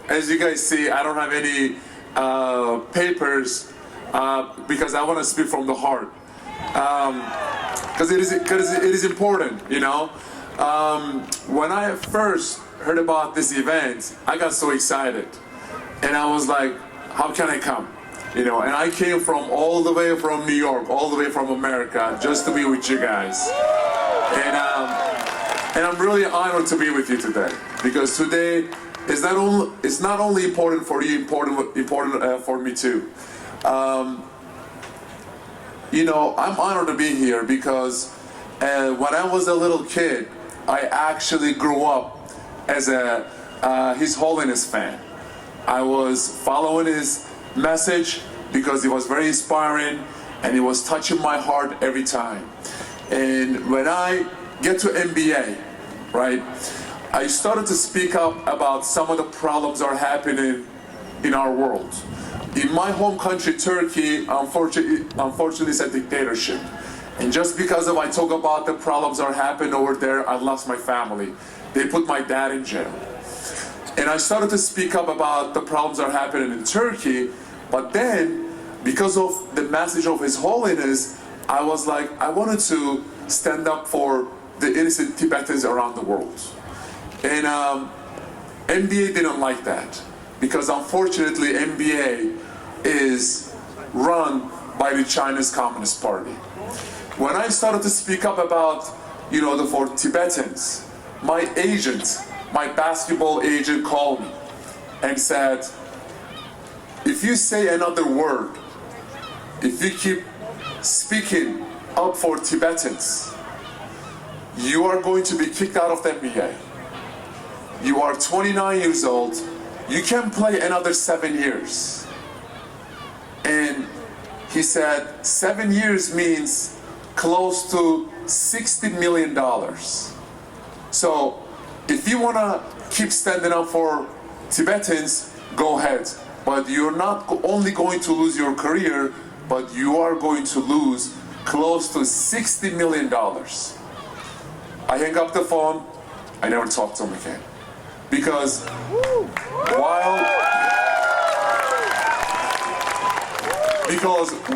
as you guys see, I don't have any papers because I want to speak from the heart. Because it is important, you know. When I first heard about this event, I got so excited, and I was like, how can I come? You know, and I came from all the way from New York, all the way from America, just to be with you guys. And I'm really honored to be with you today, because today is it's not only important for you, important for me too. You know, I'm honored to be here because when I was a little kid, I actually grew up as a His Holiness fan. I was following his message because it was very inspiring and it was touching my heart every time. And when I get to MBA, right, I started to speak up about some of the problems that are happening in our world. In my home country, Turkey, unfortunately it's a dictatorship. And just because I talk about the problems that are happening over there, I lost my family. They put my dad in jail. And I started to speak up about the problems that are happening in Turkey, but then, because of the message of His Holiness, I was like, I wanted to stand up for the innocent Tibetans around the world. And MBA didn't like that, because unfortunately MBA is run by the Chinese Communist Party. When I started to speak up about, you know, for Tibetans, my agent, my basketball agent called me and said, if you say another word, if you keep speaking up for Tibetans, you are going to be kicked out of the NBA. You are 29 years old, you can play another 7 years. And he said, 7 years means close to $60 million. So if you want to keep standing up for Tibetans, go ahead. But you're not only going to lose your career, but you are going to lose close to $60 million. I hang up the phone, I never talked to him again. Because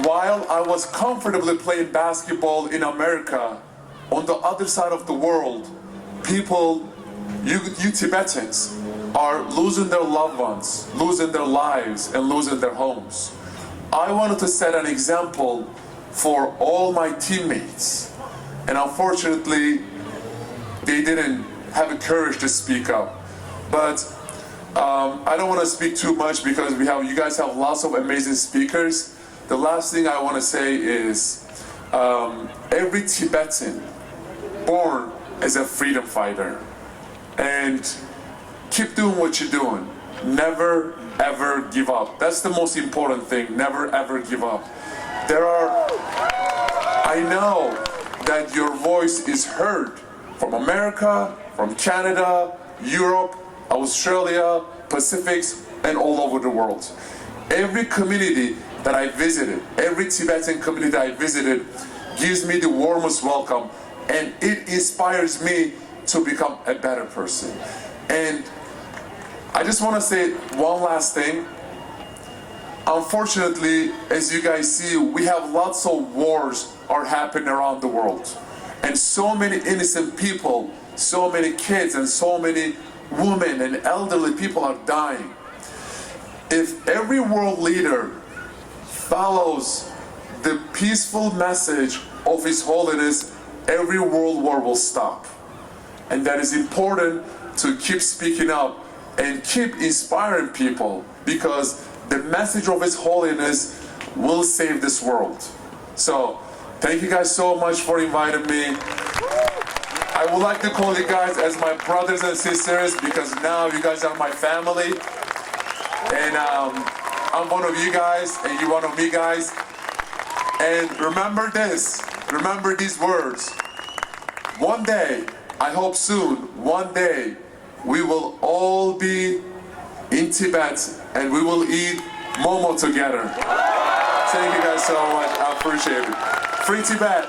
while I was comfortably playing basketball in America, on the other side of the world, people, you Tibetans, are losing their loved ones, losing their lives, and losing their homes. I wanted to set an example for all my teammates, and unfortunately, they didn't have the courage to speak up. But I don't want to speak too much because you guys have lots of amazing speakers. The last thing I want to say is every Tibetan born as a freedom fighter, and keep doing what you're doing. Never ever give up. That's the most important thing. Never ever give up. I know that your voice is heard from America, from Canada, Europe, Australia, Pacifics, and all over the world. Every community that I visited, every Tibetan community that I visited, gives me the warmest welcome, and it inspires me to become a better person. And I just want to say one last thing. Unfortunately, as you guys see, we have lots of wars are happening around the world. And so many innocent people, so many kids, and so many women and elderly people are dying. If every world leader follows the peaceful message of His Holiness, every world war will stop. And that is important to keep speaking up and keep inspiring people, because the message of His Holiness will save this world. So, thank you guys so much for inviting me. I would like to call you guys as my brothers and sisters, because now you guys are my family. And I'm one of you guys, and you're one of me guys. And remember this, remember these words. One day, I hope soon, one day, we will all be in Tibet and we will eat momo together. Thank you guys so much, I appreciate it. Free Tibet!